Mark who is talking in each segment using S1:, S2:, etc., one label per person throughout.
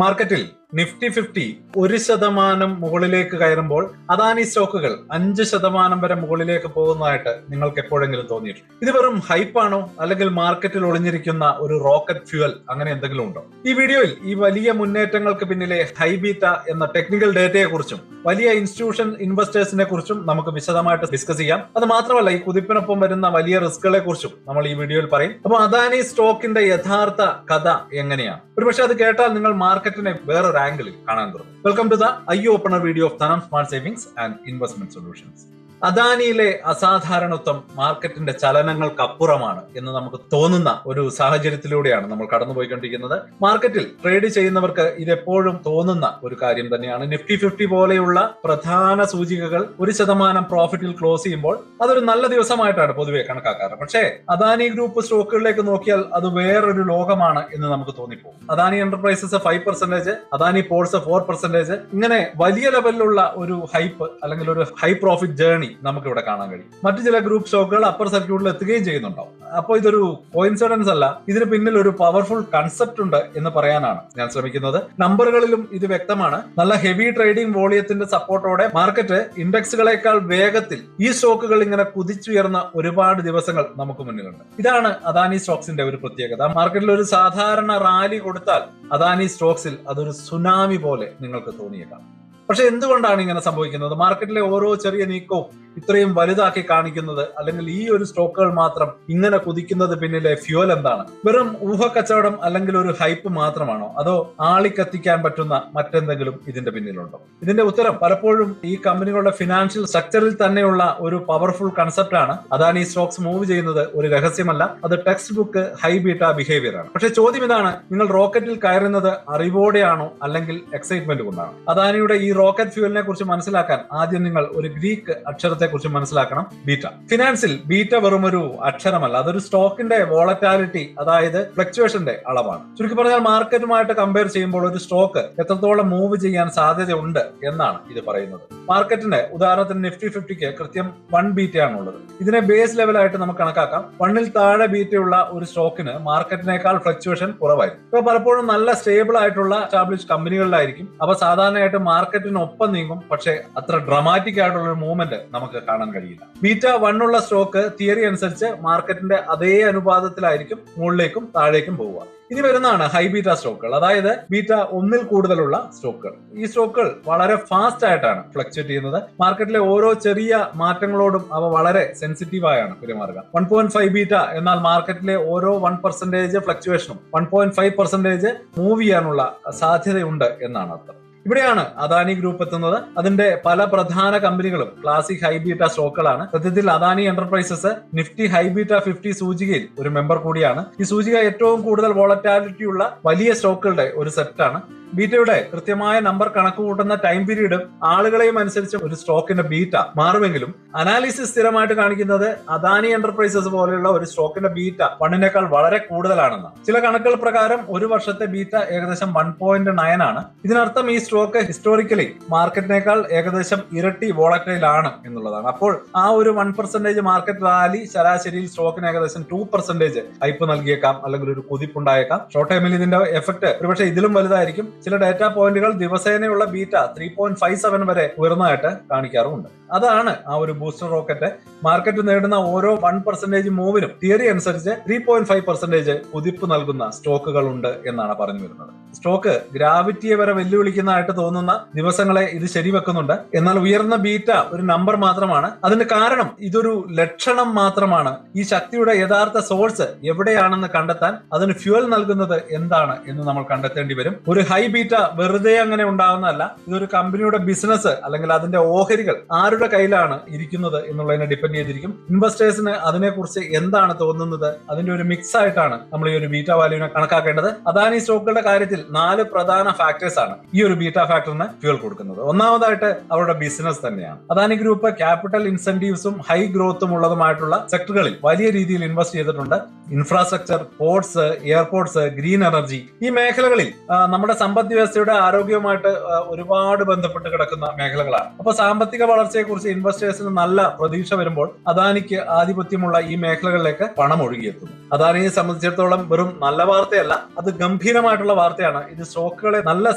S1: മാർക്കറ്റിൽ നിഫ്റ്റി 50 1% മുകളിലേക്ക് കയറുമ്പോൾ അദാനി സ്റ്റോക്കുകൾ 5% വരെ മുകളിലേക്ക് പോകുന്നതായിട്ട് നിങ്ങൾക്ക് എപ്പോഴെങ്കിലും തോന്നിയിട്ടുണ്ട്? ഇത് വെറും ഹൈപ്പാണോ, അല്ലെങ്കിൽ മാർക്കറ്റിൽ ഒളിഞ്ഞിരിക്കുന്ന ഒരു റോക്കറ്റ് ഫ്യൂവൽ അങ്ങനെ എന്തെങ്കിലും ഉണ്ടോ? ഈ വീഡിയോയിൽ ഈ വലിയ മുന്നേറ്റങ്ങൾക്ക് പിന്നിലെ ഹൈബീറ്റ എന്ന ടെക്നിക്കൽ ഡേറ്റയെ കുറിച്ചും വലിയ ഇൻസ്റ്റിറ്റ്യൂഷൻ ഇൻവെസ്റ്റേഴ്സിനെ കുറിച്ചും നമുക്ക് വിശദമായിട്ട് ഡിസ്കസ് ചെയ്യാം. അത് മാത്രമല്ല, ഈ കുതിപ്പിനൊപ്പം വരുന്ന വലിയ റിസ്കുകളെ കുറിച്ചും നമ്മൾ ഈ വീഡിയോയിൽ പറയും. അപ്പോൾ അദാനി സ്റ്റോക്കിന്റെ യഥാർത്ഥ കഥ എങ്ങനെയാണ്? ഒരുപക്ഷെ അത് കേട്ടാൽ നിങ്ങൾ മാർക്കറ്റിനെ വേറൊരു ആംഗിളിൽ കാണാൻ തുടങ്ങും. Welcome to the eye opener video of Dhanam smart savings and investment solutions. അദാനിയിലെ അസാധാരണത്വം മാർക്കറ്റിന്റെ ചലനങ്ങൾക്കപ്പുറമാണ് എന്ന് നമുക്ക് തോന്നുന്ന ഒരു സാഹചര്യത്തിലൂടെയാണ് നമ്മൾ കടന്നുപോയിക്കൊണ്ടിരിക്കുന്നത്. മാർക്കറ്റിൽ ട്രേഡ് ചെയ്യുന്നവർക്ക് ഇതെപ്പോഴും തോന്നുന്ന ഒരു കാര്യം തന്നെയാണ്. നിഫ്റ്റി 50 പോലെയുള്ള പ്രധാന സൂചികകൾ 1% പ്രോഫിറ്റിൽ ക്ലോസ് ചെയ്യുമ്പോൾ അതൊരു നല്ല ദിവസമായിട്ടാണ് പൊതുവെ കണക്കാക്കാറ്. പക്ഷേ അദാനി ഗ്രൂപ്പ് സ്റ്റോക്കുകളിലേക്ക് നോക്കിയാൽ അത് വേറൊരു ലോകമാണ് എന്ന് നമുക്ക് തോന്നിപ്പോകും. അദാനി എന്റർപ്രൈസസ് 5%, അദാനി പോർട്സ് 4%, ഇങ്ങനെ വലിയ ലെവലിലുള്ള ഒരു ഹൈപ്പ് അല്ലെങ്കിൽ ഒരു ഹൈ പ്രോഫിറ്റ് ജേർണി നമുക്ക് ഇവിടെ കാണാൻ കഴിയും. മറ്റു ചില ഗ്രൂപ്പ് സ്റ്റോക്കുകൾ അപ്പർ സർക്യൂട്ടിൽ എത്തുകയും ചെയ്യുന്നുണ്ടാവും. അപ്പോൾ ഇതൊരു കോയിൻസിഡൻസ് അല്ല, ഇതിന് പിന്നിൽ ഒരു പവർഫുൾ കൺസെപ്റ്റ് ഉണ്ട് എന്ന് പറയാനാണ് ഞാൻ ശ്രമിക്കുന്നത്. നമ്പറുകളിലും ഇത് വ്യക്തമാണ്. നല്ല ഹെവി ട്രേഡിംഗ് വോളിയത്തിന്റെ സപ്പോർട്ടോടെ മാർക്കറ്റ് ഇൻഡെക്സുകളെക്കാൾ വേഗത്തിൽ ഈ സ്റ്റോക്കുകൾ ഇങ്ങനെ കുതിച്ചുയർന്ന ഒരുപാട് ദിവസങ്ങൾ നമുക്ക് മുന്നിലുണ്ട്. ഇതാണ് അദാനി സ്റ്റോക്സിന്റെ ഒരു പ്രത്യേകത. മാർക്കറ്റിൽ ഒരു സാധാരണ റാലി കൊടുത്താൽ അദാനി സ്റ്റോക്സിൽ അതൊരു സുനാമി പോലെ നിങ്ങൾക്ക് തോന്നിയേക്കാം. പക്ഷെ എന്തുകൊണ്ടാണ് ഇങ്ങനെ സംഭവിക്കുന്നത്? മാർക്കറ്റിലെ ഓരോ ചെറിയ നീക്കവും ഇത്രയും വലുതാക്കി കാണിക്കുന്നത്, അല്ലെങ്കിൽ ഈ ഒരു സ്റ്റോക്കുകൾ മാത്രം ഇങ്ങനെ കുതിക്കുന്നത് പിന്നിലെ ഫ്യൂവൽ എന്താണ്? വെറും ഊഹക്കച്ചവടം അല്ലെങ്കിൽ ഒരു ഹൈപ്പ് മാത്രമാണോ, അതോ ആളിക്കത്തിക്കാൻ പറ്റുന്ന മറ്റെന്തെങ്കിലും ഇതിന്റെ പിന്നിലുണ്ടോ? ഇതിന്റെ ഉത്തരം പലപ്പോഴും ഈ കമ്പനികളുടെ ഫിനാൻഷ്യൽ സ്ട്രക്ചറിൽ തന്നെയുള്ള ഒരു പവർഫുൾ കൺസെപ്റ്റ് ആണ്. അദാനി സ്റ്റോക്സ് മൂവ് ചെയ്യുന്നത് ഒരു രഹസ്യമല്ല, അത് text book high beta behaviour ആണ്. പക്ഷെ ചോദ്യം ഇതാണ്, നിങ്ങൾ റോക്കറ്റിൽ കയറുന്നത് അറിവോടെയാണോ അല്ലെങ്കിൽ എക്സൈറ്റ്മെന്റ് കൊണ്ടാണോ? അദാനിയുടെ ഈ റോക്കറ്റ് ഫ്യൂവലിനെ കുറിച്ച് മനസ്സിലാക്കാൻ ആദ്യം നിങ്ങൾ ഒരു ഗ്രീക്ക് അക്ഷരത്തെ കുറിച്ച് മനസ്സിലാക്കണം, ബീറ്റ. ഫിനാൻസിൽ ബീറ്റ വെറും ഒരു അക്ഷരമല്ല, അതൊരു സ്റ്റോക്കിന്റെ വോളറ്റാലിറ്റി, അതായത് ഫ്ലക്ച്വേഷന്റെ അളവാണ്. ചുരുക്കി പറഞ്ഞാൽ മാർക്കറ്റുമായിട്ട് കമ്പയർ ചെയ്യുമ്പോൾ ഒരു സ്റ്റോക്ക് എത്രത്തോളം മൂവ് ചെയ്യാൻ സാധ്യതയുണ്ട് എന്നാണ് ഇത് പറയുന്നത്. മാർക്കറ്റിന്റെ ഉദാഹരണത്തിന് നിഫ്റ്റി 50ക്ക് കൃത്യം 1 ബീറ്റയാണുള്ളത്. ഇതിനെ ബേസ് ലെവലായിട്ട് നമുക്ക് കണക്കാക്കാം. 1ൽ താഴെ ബീറ്റയുള്ള ഒരു സ്റ്റോക്കിന് മാർക്കറ്റിനേക്കാൾ ഫ്ലക്ച്വേഷൻ കുറവായിരിക്കും. ഇപ്പൊ പലപ്പോഴും നല്ല സ്റ്റേബിൾ ആയിട്ടുള്ള എസ്റ്റാബ്ലിഷ് കമ്പനികളിലായിരിക്കും. അപ്പൊ സാധാരണയായിട്ട് മാർക്കറ്റിനൊപ്പം നീങ്ങും, പക്ഷെ അത്ര ഡ്രമാറ്റിക് ആയിട്ടുള്ള ഒരു മൂവ്മെന്റ് നമുക്ക് കാണാൻ കഴിയില്ല. ബീറ്റ 1 ഉള്ള സ്റ്റോക്ക് തിയറി അനുസരിച്ച് മാർക്കറ്റിന്റെ അതേ അനുപാതത്തിലായിരിക്കും മുകളിലേക്കും താഴേക്കും പോവുക. ഇനി വരുന്നതാണ് ഹൈ ബീറ്റ സ്റ്റോക്കുകൾ, അതായത് ബീറ്റ 1ൽ കൂടുതലുള്ള സ്റ്റോക്കുകൾ. ഈ സ്റ്റോക്കുകൾ വളരെ ഫാസ്റ്റ് ആയിട്ടാണ് ഫ്ലക്ച്വേറ്റ് ചെയ്യുന്നത്. മാർക്കറ്റിലെ ഓരോ ചെറിയ മാറ്റങ്ങളോടും അവ വളരെ സെൻസിറ്റീവായാണ് പെരുമാറുക. 1.5 ബീറ്റ എന്നാൽ മാർക്കറ്റിലെ ഓരോ 1% ഫ്ലക്ച്വേഷനും 1.5% മൂവ് ചെയ്യാനുള്ള സാധ്യതയുണ്ട് എന്നാണ് അർത്ഥം. ഇവിടെയാണ് അദാനി ഗ്രൂപ്പ് എത്തുന്നത്. അതിന്റെ പല പ്രധാന കമ്പനികളും ക്ലാസിക് ഹൈബീറ്റ സ്റ്റോക്കുകളാണ്. സത്യത്തിൽ അദാനി എന്റർപ്രൈസസ് നിഫ്റ്റി ഹൈബീറ്റ 50 സൂചികയിൽ ഒരു മെമ്പർ കൂടിയാണ്. ഈ സൂചിക ഏറ്റവും കൂടുതൽ വോളറ്റാലിറ്റി ഉള്ള വലിയ സ്റ്റോക്കുകളുടെ ഒരു സെറ്റാണ്. ബീറ്റയുടെ കൃത്യമായ നമ്പർ കണക്ക് കൂട്ടുന്ന ടൈം പീരീഡും ആളുകളെയും അനുസരിച്ച് ഒരു സ്റ്റോക്കിന്റെ ബീറ്റ മാറുമെങ്കിലും അനാലിസിസ് സ്ഥിരമായിട്ട് കാണിക്കുന്നത് അദാനി എന്റർപ്രൈസസ് പോലെയുള്ള ഒരു സ്റ്റോക്കിന്റെ ബീറ്റ 1നേക്കാൾ വളരെ കൂടുതലാണെന്നാണ്. ചില കണക്കുകൾ പ്രകാരം ഒരു വർഷത്തെ ബീറ്റ ഏകദേശം 1.9 ആണ്. ഇതിനർത്ഥം ഈ സ്റ്റോക്ക് ഹിസ്റ്റോറിക്കലി മാർക്കറ്റിനേക്കാൾ ഏകദേശം ഇരട്ടി വോളറ്റൈൽ ആണ് എന്നുള്ളതാണ്. അപ്പോൾ ആ ഒരു 1% മാർക്കറ്റ് റാലി ശരാശരിയിൽ സ്റ്റോക്കിന് ഏകദേശം 2% ഹൈപ്പ് നൽകിയേക്കാം, അല്ലെങ്കിൽ ഒരു കുതിപ്പുണ്ടായേക്കാം. ഷോർട്ട് ടൈമിൽ ഇതിന്റെ എഫക്ട് ഒരുപക്ഷെ ഇതിലും വലുതായിരിക്കും. ചില ഡാറ്റാ പോയിന്റുകൾ ദിവസേനയുള്ള ബീറ്റ 3.57 വരെ ഉയർന്നതായിട്ട് കാണിക്കാറുമുണ്ട്. അതാണ് ആ ഒരു ബൂസ്റ്റർ റോക്കറ്റ്. മാർക്കറ്റ് നേടുന്ന ഓരോ 1% മൂവിനും തിയറി അനുസരിച്ച് 3.5% കുതിപ്പ് നൽകുന്ന സ്റ്റോക്കുകൾ ഉണ്ട് എന്നാണ് പറഞ്ഞു വരുന്നത്. സ്റ്റോക്ക് ഗ്രാവിറ്റിയെ വരെ വെല്ലുവിളിക്കുന്നതായിട്ട് തോന്നുന്ന ദിവസങ്ങളെ ഇത് ശരിവെക്കുന്നുണ്ട്. എന്നാൽ ഉയർന്ന ബീറ്റ ഒരു നമ്പർ മാത്രമാണ്. അതിന് കാരണം ഇതൊരു ലക്ഷണം മാത്രമാണ്. ഈ ശക്തിയുടെ യഥാർത്ഥ സോഴ്സ് എവിടെയാണെന്ന് കണ്ടെത്താൻ അതിന് ഫ്യൂവൽ നൽകുന്നത് എന്താണ് എന്ന് നമ്മൾ കണ്ടെത്തേണ്ടി വരും. ഒരു ഹൈ ബീറ്റ വെറുതെ അങ്ങനെ ഉണ്ടാകുന്നതല്ല. ഇതൊരു കമ്പനിയുടെ ബിസിനസ് അല്ലെങ്കിൽ അതിന്റെ ഓഹരികൾ ആരുടെ കയ്യിലാണ് ഇരിക്കുന്നത് എന്നുള്ളതിനെ ഡിപ്പെൻഡ് ചെയ്തിരിക്കും. ഇൻവെസ്റ്റേഴ്സിന് അതിനെക്കുറിച്ച് എന്താണ് തോന്നുന്നത്, അതിന്റെ ഒരു മിക്സ് ആയിട്ടാണ് നമ്മൾ ഈ ഒരു ബീറ്റ വാല്യൂവിനെ കണക്കാക്കേണ്ടത്. അദാനി സ്റ്റോക്കുകളുടെ കാര്യത്തിൽ 4 പ്രധാന ഫാക്ടേഴ്സ് ആണ് ഈ ഒരു ബീറ്റ ഫാക്ടറിന് ഫ്യൂൽ കൊടുക്കുന്നത്. ഒന്നാമതായിട്ട് അവരുടെ ബിസിനസ് തന്നെയാണ്. അദാനി ഗ്രൂപ്പ് ക്യാപിറ്റൽ ഇൻസെന്റീവ്സും ഹൈ ഗ്രോത്തും ഉള്ളതുമായിട്ടുള്ള സെക്ടറുകളിൽ വലിയ രീതിയിൽ ഇൻവെസ്റ്റ് ചെയ്തിട്ടുണ്ട്. Infrastructure, ports, airports, green energy, ഈ മേഖലകളിൽ നമ്മുടെ സമ്പദ് വ്യവസ്ഥയുടെ ആരോഗ്യവുമായിട്ട് ഒരുപാട് ബന്ധപ്പെട്ട് കിടക്കുന്ന മേഖലകളാണ്. അപ്പൊ സാമ്പത്തിക വളർച്ചയെ കുറിച്ച് ഇൻവെസ്റ്റേഴ്സിന് നല്ല പ്രതീക്ഷ വരുമ്പോൾ അദാനിക്ക് ആധിപത്യമുള്ള ഈ മേഖലകളിലേക്ക് പണം ഒഴുകിയെത്തുന്നു. അദാനിയെ സംബന്ധിച്ചിടത്തോളം വെറും നല്ല വാർത്തയല്ല, അത് ഗംഭീരമായിട്ടുള്ള വാർത്തയാണ്. ഇത് സ്റ്റോക്കുകളെ നല്ല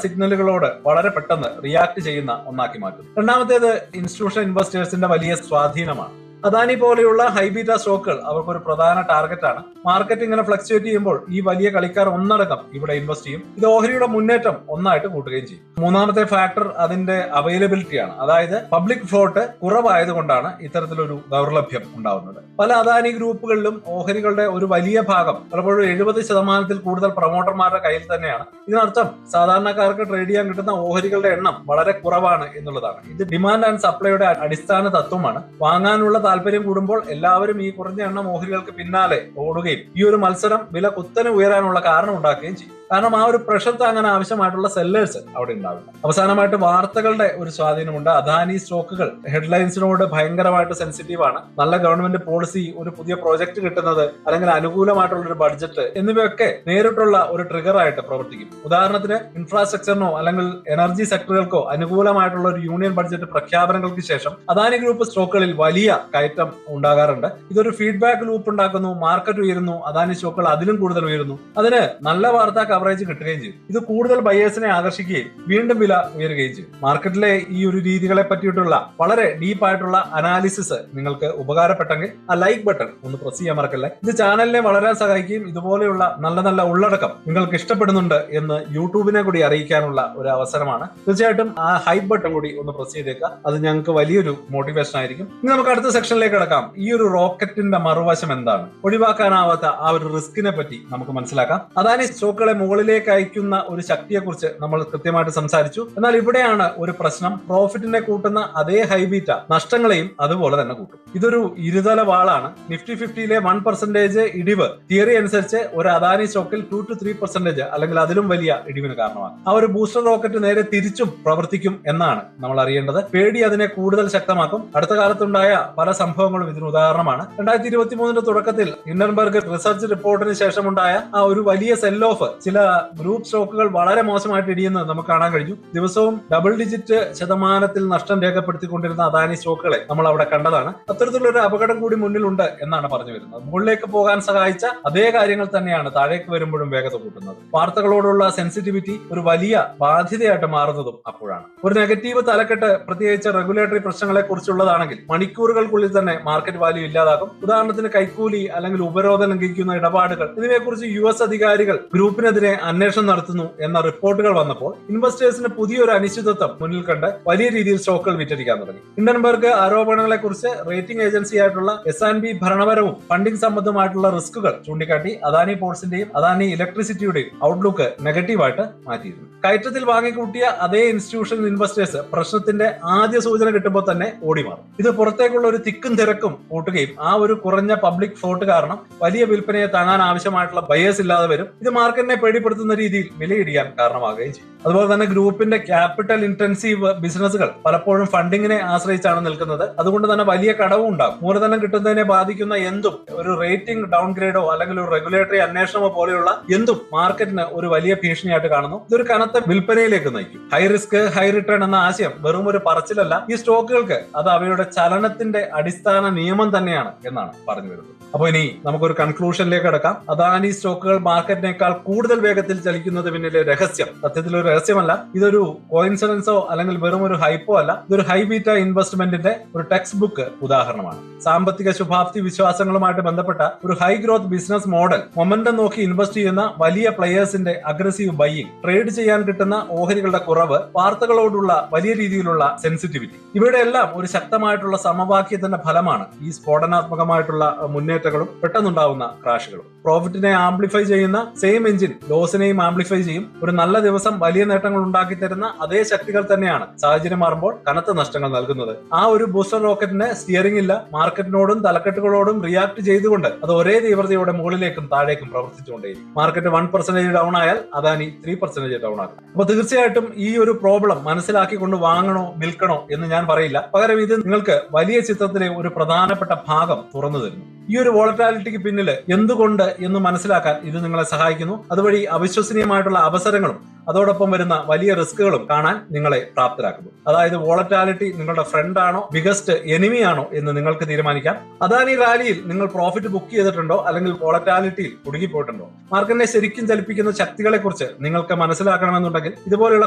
S1: സിഗ്നലുകളോട് വളരെ പെട്ടെന്ന് റിയാക്ട് ചെയ്യുന്ന ഒന്നാക്കി മാറ്റുന്നു. രണ്ടാമത്തേത് ഇൻസ്റ്റിറ്റ്യൂഷണൽ ഇൻവെസ്റ്റേഴ്സിന്റെ വലിയ സ്വാധീനമാണ്. അദാനി പോലെയുള്ള ഹൈബീറ്റ സ്റ്റോക്കുകൾ അവർക്കൊരു പ്രധാന ടാർഗറ്റ് ആണ്. മാർക്കറ്റ് ഇങ്ങനെ ഫ്ലക്ച്വേറ്റ് ചെയ്യുമ്പോൾ ഈ വലിയ കളിക്കാർ ഒന്നടങ്കം ഇവിടെ ഇൻവെസ്റ്റ് ചെയ്യും. ഇത് ഓഹരിയുടെ മുന്നേറ്റം ഒന്നായിട്ട് കൂട്ടുകയും ചെയ്യും. മൂന്നാമത്തെ ഫാക്ടർ അതിന്റെ അവൈലബിലിറ്റിയാണ്. അതായത് പബ്ലിക് ഫ്ലോട്ട് കുറവായതുകൊണ്ടാണ് ഇത്തരത്തിലൊരു ദൗർലഭ്യം ഉണ്ടാവുന്നത്. പല അദാനി ഗ്രൂപ്പുകളിലും ഓഹരികളുടെ ഒരു വലിയ ഭാഗം, പലപ്പോഴും 70% കൂടുതൽ പ്രൊമോട്ടർമാരുടെ കയ്യിൽ തന്നെയാണ്. ഇതിനർത്ഥം സാധാരണക്കാർക്ക് ട്രേഡ് ചെയ്യാൻ കിട്ടുന്ന ഓഹരികളുടെ എണ്ണം വളരെ കുറവാണ് എന്നുള്ളതാണ്. ഇത് ഡിമാൻഡ് ആൻഡ് സപ്ലൈയുടെ അടിസ്ഥാന തത്വമാണ്. വാങ്ങാനുള്ള താല്പര്യം കൂടുമ്പോൾ എല്ലാവരും ഈ കുറഞ്ഞ എണ്ണം ഓഹരികൾക്ക് പിന്നാലെ ഓടുകയും ഈ ഒരു മത്സരം വില കുത്തനെ ഉയരാനുള്ള കാരണം ഉണ്ടാക്കുകയും ചെയ്യും. കാരണം ആ ഒരു പ്രഷർ താങ്ങാൻ ആവശ്യമായിട്ടുള്ള സെല്ലേഴ്സ് അവിടെ ഉണ്ടാവില്ല. അവസാനമായിട്ട് വാർത്തകളുടെ ഒരു സ്വാധീനമുണ്ട്. അദാനി സ്റ്റോക്കുകൾ ഹെഡ്ലൈൻസിനോട് ഭയങ്കരമായിട്ട് സെൻസിറ്റീവ് ആണ്. നല്ല ഗവൺമെന്റ് പോളിസി, ഒരു പുതിയ പ്രോജക്ട് കിട്ടുന്നത്, അല്ലെങ്കിൽ അനുകൂലമായിട്ടുള്ള ഒരു ബഡ്ജറ്റ് എന്നിവയൊക്കെ നേരിട്ടുള്ള ഒരു ട്രിഗർ ആയിട്ട് പ്രവർത്തിക്കും. ഉദാഹരണത്തിന് ഇൻഫ്രാസ്ട്രക്ചറിനോ അല്ലെങ്കിൽ എനർജി സെക്ടറുകൾക്കോ അനുകൂലമായിട്ടുള്ള ഒരു യൂണിയൻ ബഡ്ജറ്റ് പ്രഖ്യാപനങ്ങൾക്ക് ശേഷം അദാനി ഗ്രൂപ്പ് സ്റ്റോക്കുകളിൽ വലിയ കയറ്റം ഉണ്ടാകാറുണ്ട്. ഇതൊരു ഫീഡ്ബാക്ക് ലൂപ്പ് ഉണ്ടാക്കുന്നു. മാർക്കറ്റ് ഉയരുന്നു, അദാനി സ്റ്റോക്കുകൾ അതിലും കൂടുതൽ ഉയരുന്നു. അതിന് നല്ല വാർത്ത കവറേജ് കിട്ടുകയും ചെയ്യും. ഇത് കൂടുതൽ ബയേഴ്സിനെ ആകർഷിക്കുകയും വീണ്ടും വില ഉയരുകയും ചെയ്യും. മാർക്കറ്റിലെ ഈ ഒരു രീതികളെ പറ്റിയിട്ടുള്ള വളരെ ഡീപ്പായിട്ടുള്ള അനാലിസിസ് നിങ്ങൾക്ക് ഉപകാരപ്പെട്ടെങ്കിൽ ആ ലൈക്ക് ബട്ടൺ ഒന്ന് പ്രസ് ചെയ്യാൻ മറക്കല്ലേ. ഇത് ചാനലിനെ വളരാൻ സഹായിക്കുകയും ഇതുപോലെയുള്ള നല്ല നല്ല ഉള്ളടക്കം നിങ്ങൾക്ക് ഇഷ്ടപ്പെടുന്നുണ്ട് എന്ന് യൂട്യൂബിനെ കൂടി അറിയിക്കാനുള്ള ഒരു അവസരമാണ്. തീർച്ചയായിട്ടും ആ ഹൈപ്പ് ബട്ടൺ കൂടി ഒന്ന് പ്രസ് ചെയ്തേക്കുക. അത് ഞങ്ങൾക്ക് വലിയൊരു മോട്ടിവേഷൻ ആയിരിക്കും. ഇനി നമുക്ക് അടുത്ത സെക്ഷനിലേക്ക് കിടക്കാം. ഈ ഒരു റോക്കറ്റിന്റെ മറുവശം എന്താണ്? ഒഴിവാക്കാനാവാത്ത ആ ഒരു റിസ്കിനെ പറ്റി നമുക്ക് മനസ്സിലാക്കാം. അദാനി സ്റ്റോക്കുകളെ മുകളിലേക്ക് അയക്കുന്ന ഒരു ശക്തിയെ കുറിച്ച് നമ്മൾ കൃത്യമായിട്ട് സംസാരിച്ചു. എന്നാൽ ഇവിടെയാണ് ഒരു പ്രശ്നം. പ്രോഫിറ്റിനെ കൂട്ടുന്ന അതേ ഹൈബീറ്റ നഷ്ടങ്ങളെയും അതുപോലെ തന്നെ കൂട്ടും. ഇതൊരു ഇരുതല വാളാണ്. നിഫ്റ്റി 50-ലെ 1% ഇടിവ് തിയറി അനുസരിച്ച് ഒരു അദാനി സ്റ്റോക്കിൽ 2 to 3% അല്ലെങ്കിൽ അതിലും വലിയ ഇടിവിന് കാരണമാണ്. ആ ഒരു ബൂസ്റ്റർ റോക്കറ്റ് നേരെ തിരിച്ചും പ്രവർത്തിക്കും എന്നാണ് നമ്മൾ അറിയേണ്ടത്. പേടി അതിനെ കൂടുതൽ ശക്തമാക്കും. അടുത്ത കാലത്തുണ്ടായ പല സംഭവങ്ങളും ഇതിന് ഉദാഹരണമാണ്. 2023 തുടക്കത്തിൽ ഹിൻഡൻബർഗ് റിസർച്ച് റിപ്പോർട്ടിന് ശേഷമുണ്ടായ ആ ഒരു വലിയ സെൽ ഓഫ് ചില ഗ്രൂപ്പ് സ്റ്റോക്കുകൾ വളരെ മോശമായിട്ട് ഇടിയുന്നത് നമുക്ക് കാണാൻ കഴിഞ്ഞു. ദിവസവും ഡബിൾ ഡിജിറ്റ് ശതമാനത്തിൽ നഷ്ടം രേഖപ്പെടുത്തിക്കൊണ്ടിരുന്ന അദാനി സ്റ്റോക്കുകളെ നമ്മൾ അവിടെ കണ്ടതാണ്. അത്തരത്തിലുള്ള ഒരു അപകടം കൂടി മുന്നിലുണ്ട് എന്നാണ് പറഞ്ഞു വരുന്നത്. മുകളിലേക്ക് പോകാൻ സഹായിച്ച അതേ കാര്യങ്ങൾ തന്നെയാണ് താഴേക്ക് വരുമ്പോഴും വേഗത കൂട്ടുന്നത്. വാർത്തകളോടുള്ള സെൻസിറ്റിവിറ്റി ഒരു വലിയ ബാധ്യതയായിട്ട് മാറുന്നതും അപ്പോഴാണ്. ഒരു നെഗറ്റീവ് തലക്കെട്ട് പ്രത്യേകിച്ച് റെഗുലേറ്ററി പ്രശ്നങ്ങളെ കുറിച്ചുള്ളതാണെങ്കിൽ മണിക്കൂറുകൾക്കുള്ളിൽ തന്നെ മാർക്കറ്റ് വാല്യൂ ഇല്ലാതാകും. ഉദാഹരണത്തിന് കൈക്കൂലി അല്ലെങ്കിൽ ഉപരോധം ലംഘിക്കുന്ന ഇടപാടുകൾ എന്നിവയെക്കുറിച്ച് US അധികാരികൾ ഗ്രൂപ്പിനെതിരെ അന്വേഷണം നടത്തുന്നു എന്ന റിപ്പോർട്ടുകൾ വന്നപ്പോൾ ഇൻവെസ്റ്റേഴ്സിന് പുതിയൊരു അനിശ്ചിതത്വം മുന്നിൽ കണ്ട് വലിയ രീതിയിൽ സ്റ്റോക്കുകൾ വിറ്റഴിക്കാൻ തുടങ്ങി. ഹിൻഡൻബർഗ് ആരോപണങ്ങളെ കുറിച്ച് റേറ്റിംഗ് ഏജൻസിയായിട്ടുള്ള S&P ഭരണപരവും ഫണ്ടിംഗ് സംബന്ധമായിട്ടുള്ള റിസ്കുകൾ ചൂണ്ടിക്കാട്ടി അദാനി പോർട്സിന്റെയും അദാനി ഇലക്ട്രിസിറ്റിയുടെയും ഔട്ട്ലുക്ക് നെഗറ്റീവായിട്ട് മാറ്റിയിരുന്നു. കയറ്റത്തിൽ വാങ്ങിക്കൂട്ടിയ അതേ ഇൻസ്റ്റിറ്റ്യൂഷണൽ ഇൻവെസ്റ്റേഴ്സ് പ്രശ്നത്തിന്റെ ആദ്യ സൂചന കിട്ടുമ്പോൾ തന്നെ ഓടിമാറും. ഇത് പുറത്തേക്കുള്ള ഒരു തിക്കും തിരക്കും കൂട്ടുകയും ആ ഒരു കുറഞ്ഞ പബ്ലിക് ഫ്ലോട്ട് കാരണം വലിയ വിൽപ്പനയെ താങ്ങാൻ ആവശ്യമായിട്ടുള്ള ബയേഴ്സ് ഇല്ലാതെ വരും. ഇത് മാർക്കറ്റിനെ പേടിപ്പെടുത്തുന്ന രീതിയിൽ വിലയിടിയാൻ കാരണമാകുകയും ചെയ്യും. അതുപോലെ തന്നെ ഗ്രൂപ്പിന്റെ ക്യാപിറ്റൽ ഇന്റൻസീവ് ബിസിനസ്സുകൾ പലപ്പോഴും ഫണ്ടിങ്ങിനെ ആശ്രയിച്ചാണ് നിൽക്കുന്നത്. അതുകൊണ്ട് തന്നെ വലിയ കടവും ഉണ്ടാകും. മൂലധനം കിട്ടുന്നതിനെ ബാധിക്കുന്ന എന്തും, ഒരു റേറ്റിംഗ് ഡൗൺഗ്രേഡോ അല്ലെങ്കിൽ ഒരു റെഗുലേറ്ററി അന്വേഷണമോ പോലെയുള്ള എന്തും മാർക്കറ്റിന് ഒരു വലിയ ഭീഷണിയായിട്ട് കാണുന്നു. ഇതൊരു കനത്ത വിൽപ്പനയിലേക്ക് നയിക്കും. ഹൈ റിസ്ക് ഹൈ റിട്ടേൺ എന്ന ആശയം വെറും ഒരു പറച്ചിലല്ല. ഈ സ്റ്റോക്കുകൾക്ക് അത് അവയുടെ ചലനത്തിന്റെ അടിസ്ഥാന നിയമം തന്നെയാണ് എന്നാണ് പറഞ്ഞു വരുന്നത്. അപ്പോൾ ഇനി നമുക്കൊരു കൺക്ലൂഷനിലേക്ക് കിടക്കാം. അദാനി സ്റ്റോക്കുകൾ മാർക്കറ്റിനേക്കാൾ കൂടുതൽ വേഗത്തിൽ ചലിക്കുന്നത് പിന്നിലെ രഹസ്യം സത്യത്തിൽ ഒരു രഹസ്യമല്ല. ഇതൊരു കോയിൻസിഡൻസോ അല്ലെങ്കിൽ വെറും ഒരു ഹൈപ്പോ അല്ല. ഇതൊരു ഹൈ ബീറ്റ ഇൻവെസ്റ്റ്മെന്റിന്റെ ഒരു ടെക്സ്റ്റ് ബുക്ക് ഉദാഹരണമാണ്. സാമ്പത്തിക ശുഭാപ്തി വിശ്വാസങ്ങളുമായിട്ട് ബന്ധപ്പെട്ട ഒരു high growth business model, momentum നോക്കി ഇൻവെസ്റ്റ് ചെയ്യുന്ന വലിയ പ്ലെയേഴ്സിന്റെ അഗ്രസീവ് ബൈയിങ്, ട്രേഡ് ചെയ്യാൻ കിട്ടുന്ന ഓഹരികളുടെ കുറവ്, വാർത്തകളോടുള്ള വലിയ രീതിയിലുള്ള സെൻസിറ്റിവിറ്റി, ഇവയുടെ എല്ലാം ഒരു ശക്തമായിട്ടുള്ള സമവാക്യത്തിന്റെ ഫലമാണ് ഈ സ്ഫോടനാത്മകമായിട്ടുള്ള മുന്നേറ്റങ്ങളും പെട്ടെന്നുണ്ടാവുന്ന ക്രാഷുകളും. പ്രോഫിറ്റിനെ ആംപ്ലിഫൈ ചെയ്യുന്ന സെയിം എഞ്ചിൻ ലോസിനെയും ആംപ്ലിഫൈ ചെയ്യും. ഒരു നല്ല ദിവസം വലിയ നേട്ടങ്ങൾ ഉണ്ടാക്കി തരുന്ന അതേ ശക്തികൾ തന്നെയാണ് സാഹചര്യം മാറുമ്പോൾ കനത്ത നഷ്ടങ്ങൾ നൽകുന്നത്. ആ ഒരു ബൂസ്റ്റർ റോക്കറ്റിന് സ്റ്റിയറിംഗ് ഇല്ല. മാർക്കറ്റിനോടും തലക്കെട്ടുകളോടും റിയാക്ട് ചെയ്തുകൊണ്ട് അത് ഒരേ തീവ്രതയോടെ മുകളിലേക്കും താഴേക്കും പ്രവർത്തിച്ചുകൊണ്ടേയിരിക്കും. മാർക്കറ്റ് 1% ഡൗൺ ആയാൽ അദാനി 3% ഡൗൺ ആകും. അപ്പൊ തീർച്ചയായിട്ടും ഈ ഒരു പ്രോബ്ലം മനസ്സിലാക്കിക്കൊണ്ട് വാങ്ങണോ വിൽക്കണോ എന്ന് ഞാൻ പറയില്ല. പകരം ഇത് നിങ്ങൾക്ക് വലിയ ചിത്രത്തിലെ ഒരു പ്രധാനപ്പെട്ട ഭാഗം തുറന്നു തരുന്നു. ഈ ഒരു വോളറ്റാലിറ്റിക്ക് പിന്നിൽ എന്തുകൊണ്ട് എന്ന് മനസ്സിലാക്കാൻ ഇത് നിങ്ങളെ സഹായിക്കുന്നു. അതുവഴി അവിശ്വസനീയമായിട്ടുള്ള അവസരങ്ങളും അതോടൊപ്പം വരുന്ന വലിയ റിസ്കുകളും കാണാൻ നിങ്ങളെ പ്രാപ്തരാക്കുന്നു. അതായത് വോളറ്റാലിറ്റി നിങ്ങളുടെ ഫ്രണ്ട് ആണോ ബിഗസ്റ്റ് എനിമി ആണോ എന്ന് നിങ്ങൾക്ക് തീരുമാനിക്കാം. അദാനി റാലിയിൽ നിങ്ങൾ പ്രോഫിറ്റ് ബുക്ക് ചെയ്തിട്ടുണ്ടോ അല്ലെങ്കിൽ വോളറ്റാലിറ്റിയിൽ കുടുങ്ങിപ്പോയിട്ടുണ്ടോ? മാർക്കറ്റിനെ ശരിക്കും ചലിപ്പിക്കുന്ന ശക്തികളെ കുറിച്ച് നിങ്ങൾക്ക് മനസ്സിലാക്കണമെന്നുണ്ടെങ്കിൽ ഇതുപോലെയുള്ള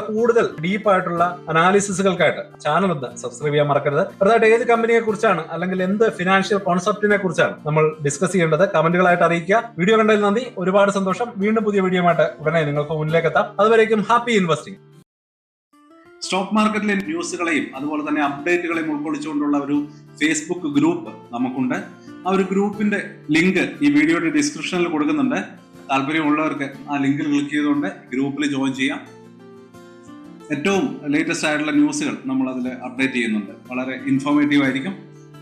S1: കൂടുതൽ ഡീപ്പായിട്ടുള്ള അനാലിസിസുകൾക്കായിട്ട് ചാനൽ ഒന്ന് സബ്സ്ക്രൈബ് ചെയ്യാൻ മറക്കരുത്. അതായത് ഏത് കമ്പനിയെ കുറിച്ചാണ് അല്ലെങ്കിൽ എന്ത് ഫിനാൻഷ്യൽ കോൺസെപ്റ്റിനെ കുറിച്ചാണ് നമ്മൾ ഡിസ്കസ് ചെയ്യേണ്ടത് കമന്റുകളായിട്ട് അറിയിക്കുക. വീഡിയോ കണ്ടതിൽ നന്ദി, ഒരുപാട് സന്തോഷം. വീണ്ടും പുതിയ വീഡിയോ ആയിട്ട് ഉടനെ നിങ്ങൾക്ക് മുന്നിലേക്ക് എത്താം. അതുവരേക്കും ഹാപ്പി ഇൻവെസ്റ്റിംഗ്. സ്റ്റോക്ക് മാർക്കറ്റിലെ ന്യൂസുകളെയും അതുപോലെ തന്നെ അപ്ഡേറ്റുകളെയും ഉൾക്കൊള്ളിച്ചുകൊണ്ടുള്ള ഒരു ഫേസ്ബുക്ക് ഗ്രൂപ്പ് നമുക്കുണ്ട്. ആ ഒരു ഗ്രൂപ്പിന്റെ ലിങ്ക് ഈ വീഡിയോയുടെ ഡിസ്ക്രിപ്ഷനിൽ കൊടുക്കുന്നുണ്ട്. താല്പര്യമുള്ളവർക്ക് ആ ലിങ്കിൽ ക്ലിക്ക് ചെയ്തുകൊണ്ട് ഗ്രൂപ്പിൽ ജോയിൻ ചെയ്യാം. ഏറ്റവും ലേറ്റസ്റ്റ് ആയിട്ടുള്ള ന്യൂസുകൾ നമ്മൾ അതിൽ അപ്ഡേറ്റ് ചെയ്യുന്നുണ്ട്. വളരെ ഇൻഫോർമേറ്റീവ് ആയിരിക്കും.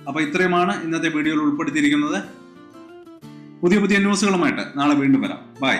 S1: അപ്പൊ ഇത്രയുമാണ് ഇന്നത്തെ വീഡിയോയിൽ ഉൾപ്പെടുത്തിയിരിക്കുന്നത്. പുതിയ ന്യൂസുകളുമായിട്ട് നാളെ വീണ്ടും വരാം. ബൈ.